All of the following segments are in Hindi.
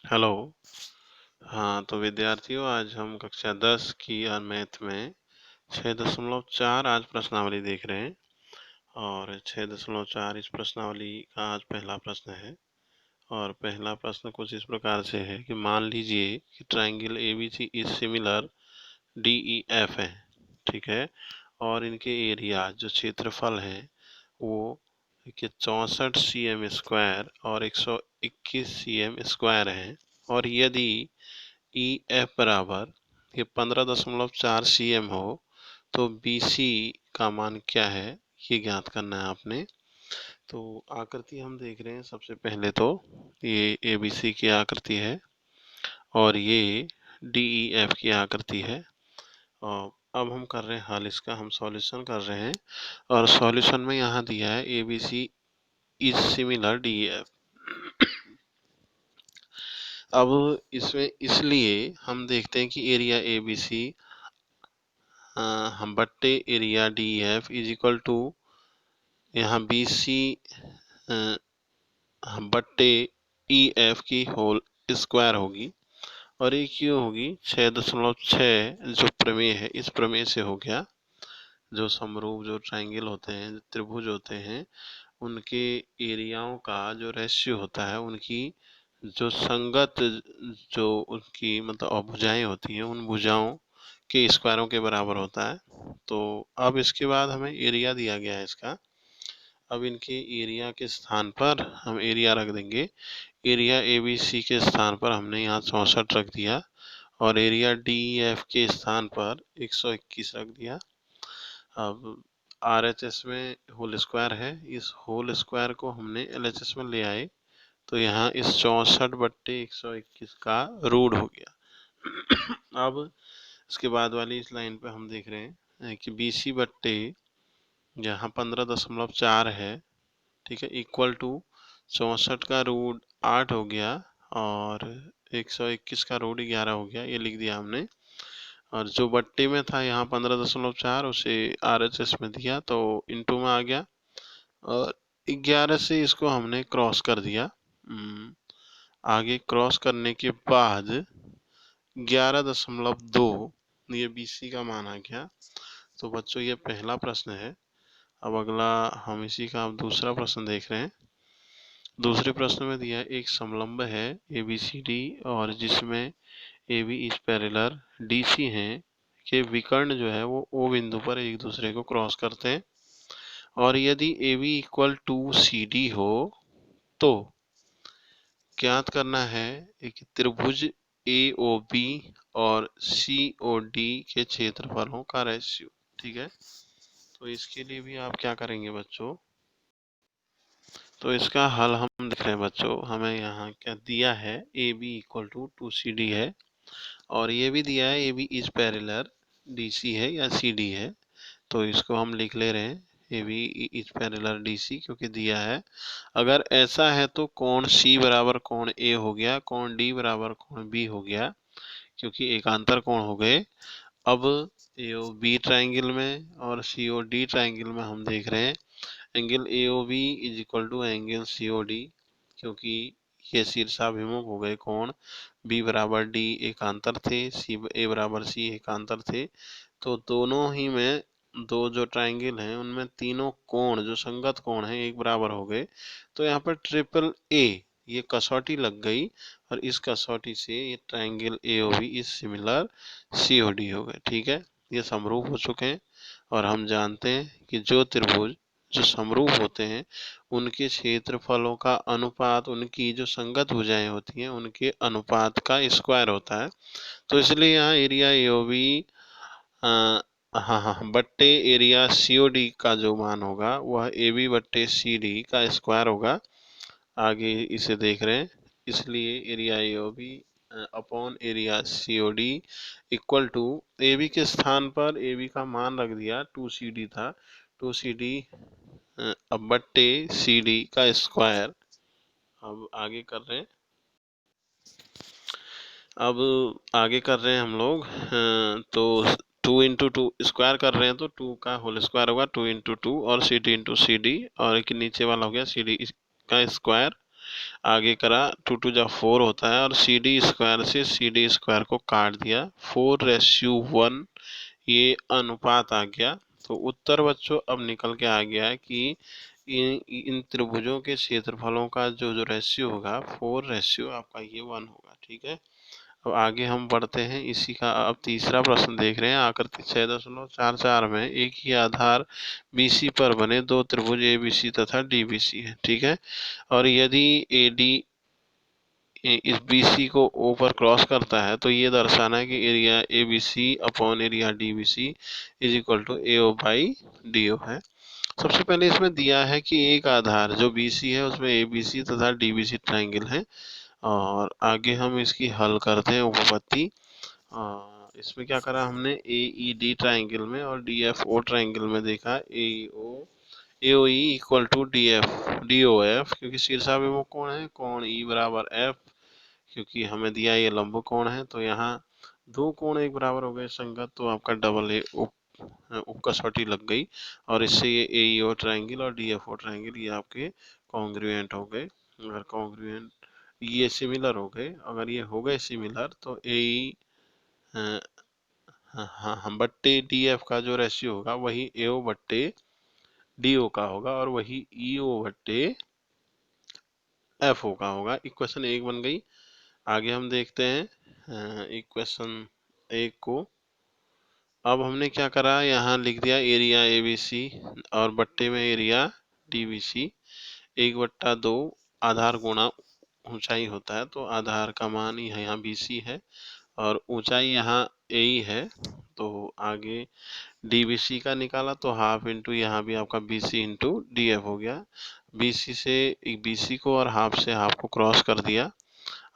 हेलो। हाँ, तो विद्यार्थियों, आज हम कक्षा 10 की मैथ में 6.4 आज प्रश्नावली देख रहे हैं। और 6.4 इस प्रश्नावली का आज पहला प्रश्न है। और पहला प्रश्न कुछ इस प्रकार से है कि मान लीजिए कि triangle ABC is similar DEF है, ठीक है। और इनके एरिया जो क्षेत्रफल है वो 64 cm² और 121 cm² है। और यदि EF बराबर ये 15.4 cm हो तो BC का मान क्या है, ये ज्ञात करना है आपने। तो आकृति हम देख रहे हैं। सबसे पहले तो ये ABC की आकृति है और ये DEF की आकृति है। और अब हम कर रहे हैं हल, इसका हम सॉल्यूशन कर रहे हैं। और सॉल्यूशन में यहाँ दिया है ABC इज सिमिलर DEF। अब इसमें इसलिए हम देखते हैं कि एरिया ABC हम बट्टे area DEF is equal to यहाँ BC बट्टे EF की होल स्क्वायर होगी। और ये क्यों होगी? 6.6 जो प्रमेय है, इस प्रमेय से हो गया। जो समरूप जो ट्राइंगल होते हैं, जो त्रिभुज होते हैं, उनके एरियाओं का जो रेशियो होता है, उनकी जो संगत जो उनकी मतलब भुजाएं होती हैं, उन भुजाओं के स्क्वायरों के बराबर होता है। तो अब इसके बाद हमें एरिया दिया गया है इसका। अब इनके एरिया के स्थान पर हम एरिया रख देंगे। एरिया ABC के स्थान पर हमने यहाँ 64 रख दिया और एरिया DEF के स्थान पर 121 रख दिया। अब RHS में होल स्क्वायर है, इस होल स्क्वायर को हमने LHS में ले आए तो यहाँ इस 64/121 का रूट हो गया। अब इसके बाद वाली इस लाइन पे हम देख रहे हैं कि BC बट्टे यहाँ 15.4 है, ठीक है, इक्वल टू 64 का रूट 8 हो गया और 121 का रूट 11 हो गया, ये लिख दिया हमने। और जो बट्टे में था यहाँ 15.4 उसे RHS में दिया तो इनटू में आ गया और 11 से इसको हमने क्रॉस कर दिया। आगे क्रॉस करने के बाद 11.2 ये BC का मान आ गया। तो बच्चों, ये पहला प्रश्न है। अब अगला हम इसी का अब दूसरा प्रश्न देख रहे हैं। दूसरे प्रश्न में दिया एक समलंब है ABCD और जिसमें AB इज पैरेलल DC हैं के विकर्ण जो है वो O बिंदु पर एक दूसरे को क्रॉस करते हैं। और यदि AB इक्वल टू CD हो तो ज्ञात करना है एक त्रिभुज AOB और COD के क्षेत्रफलों का रेशियो, ठीक है। तो इसके लिए भी आप क्या करेंगे बच्चों? तो इसका हल हम देख रहे हैं बच्चों। हमें यहाँ क्या दिया है, AB इक्वल टू 2CD है और ये भी दिया है AB इज पैरेलल DC है या CD है। तो इसको हम लिख ले रहे हैं AB इज पैरेलल DC क्योंकि दिया है। अगर ऐसा है तो कोण C बराबर कोण A हो गया, कोण D बराबर कोण B हो गया क्योंकि एकांतर कोण हो गए। अब AOB ट्राइंगल में और COD ट्राइंगल में हम देख रहे हैं angle AOB is equal to angle COD क्योंकि ये शीर्षाभिमुख हो गए कोण। B बराबर D एकांतर थे, A बराबर C एकांतर थे। तो दोनों ही में दो जो ट्राइंगल हैं उनमें तीनों कोण जो संगत कोण हैं एक बराबर हो गए। तो यहाँ पर ट्रिपल A ये कसौटी लग गई और इस कसौटी से ये triangle AOB is similar COD हो गए, ठीक है। ये समरूप हो चुके हैं और हम जानते हैं कि जो त्रिभुज जो समरूप होते हैं उनके क्षेत्रफलों का अनुपात उनकी जो संगत भुजाएं होती हैं उनके अनुपात का स्क्वायर होता है। तो इसलिए यहाँ एरिया AOB हाँ बट्टे एरिया COD का जो मान होगा वह AB बट्टे CD का स्क्वायर होगा। आगे इसे देख रहे हैं, इसलिए area AOB upon area COD equal to AB के स्थान पर AB का मान रख दिया 2CD था, 2CD अब बट्टे CD का स्क्वायर। अब आगे कर रहे हैं हम लोग। तो 2 × 2 स्क्वायर कर रहे हैं तो 2 का होल स्क्वायर होगा 2 × 2 और CD × CD और एक नीचे वाला हो गया CD का स्क्वायर आगे करा 2 टू द 4 होता है और सी डी स्क्वायर से सी डी स्क्वायर को काट दिया, 4:1 ये अनुपात आ गया। तो उत्तर बच्चों अब निकल के आ गया है कि इन त्रिभुजों के क्षेत्रफलों का जो जो रेशियो होगा 4 आपका ये 1 होगा। ठीक है, अब आगे हम बढ़ते हैं। इसी का अब तीसरा प्रश्न देख रहे हैं। आकृति 6.44 में एक ही आधार BC पर बने दो त्रिभुज ABC तथा DBC है। ठीक है, और यदि AD इस BC को O पर क्रॉस करता है तो ये दर्शाना है कि area ABC upon area DBC is equal to AO by DO है। सबसे पहले इसमें दिया है कि एक आधार जो BC है उसमें ABC तथा DBC ट्राइंगल है, और आगे हम इसकी हल करते हैं उपपत्ति। इसमें क्या करा हमने, AED ट्राइंगल में और DFO ट्राइंगल में देखा AOE इक्वल टू DOF, क्योंकि शीर्षाभिमुख कोण है, कोण E बराबर F, क्योंकि हमें दिया ये लंब कोण है। तो यहाँ दो कोण एक बराबर हो गए संगत, तो आपका डबल ए उपकसौटी लग गई, और इससे ये AEO ट्राइंगल और DFO ट्राइंगल ये आपके कॉन्ग्रुएंट हो गए। अगर कॉन्ग्रुएंट ये सिमिलर हो गए, अगर ये हो गए सिमिलर, तो AE हाँ बट्टे DF का जो रेशियो होगा वही AO बट्टे DO का होगा, और वही EO बट्टे FO का होगा। इक्वेशन 1 बन गई। आगे हम देखते हैं इक्वेशन 1 को। अब हमने क्या करा, यहाँ लिख दिया एरिया ABC और बट्टे में एरिया DBC, 1/2 आधार गुणा ऊंचाई होता है। तो आधार का मान यहाँ BC है और ऊंचाई यहाँ AE है। तो आगे DBC का निकाला तो हाफ इंटू यहाँ भी आपका BC इंटू DF हो गया। BC को और हाफ से हाफ को क्रॉस कर दिया।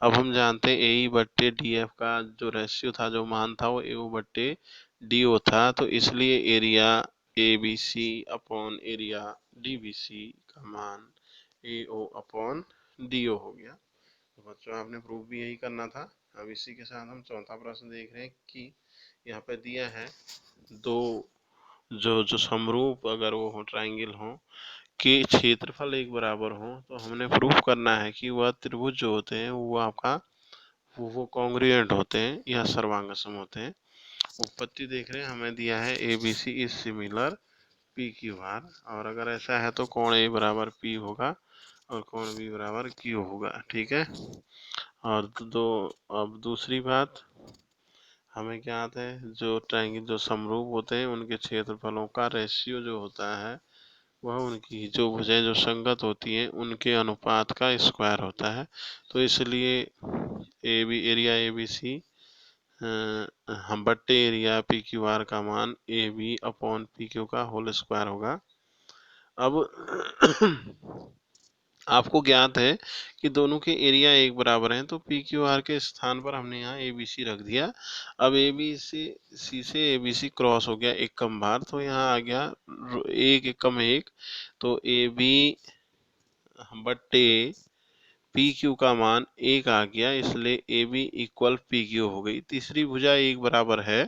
अब हम जानते हैं AE बट्टे DF का जो रेशियो था, जो मान था, वो AO बट्टे DO था। तो इसलिए area ABC upon area DBC का मान AO अपॉन DO हो गया। तो बच्चों आपने प्रूफ भी यही करना था। अब इसी के साथ हम चौथा प्रश्न देख रहे हैं कि यहाँ पे दिया है दो जो जो समरूप अगर वो हो ट्राइंगल हो के क्षेत्रफल एक बराबर हो, तो हमने प्रूफ करना है कि वह त्रिभुज जो होते हैं वो आपका वो कॉन्ग्रुएंट होते हैं या सर्वांगसम होते हैं। उत्पत्ति देख रहे हैं, हमें दिया है ABC इज सिमिलर PQR, और अगर ऐसा है तो कोण A बराबर P होगा और कोण B बराबर Q होगा। ठीक है, और अब दूसरी बात हमें क्या आता है, जो ट्राइंगल जो समरूप होते हैं उनके क्षेत्रफलों का रेशियो जो होता है वह उनकी जो भुजाएं जो संगत होती हैं उनके अनुपात का स्क्वायर होता है। तो इसलिए एरिया ABC हम बट्टे एरिया PQR का मान AB अपॉन PQ का होल स्क्वायर होगा। अब आपको ज्ञात है कि दोनों के एरिया एक बराबर हैं, तो PQR के स्थान पर हमने यहाँ ABC रख दिया। अब ABC से ABC क्रॉस हो गया एक कम बार, तो यहाँ आ गया एक कम एक, तो AB बट्टे PQ का मान 1 आ गया, इसलिए AB इक्वल PQ हो गई। तीसरी भुजा एक बराबर है,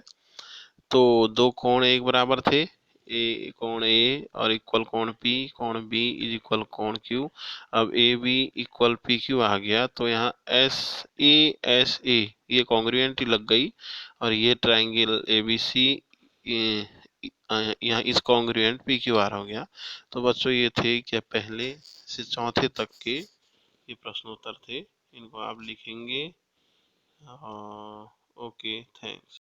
तो दो कोण एक बराबर थे, कोण A और इक्वल कोण P, कोण B इज इक्वल कोण Q। अब AB इक्वल PQ आ गया, तो यहाँ SA ये कॉन्ग्रुएंट ही लग गई, और ये ट्राइंगल ABC यहाँ इस कॉन्ग्रुएंट PQR हो गया। तो बच्चों ये थे क्या पहले से चौथे तक के ये प्रश्न उत्तर थे, इनको आप लिखेंगे। Okay, thanks.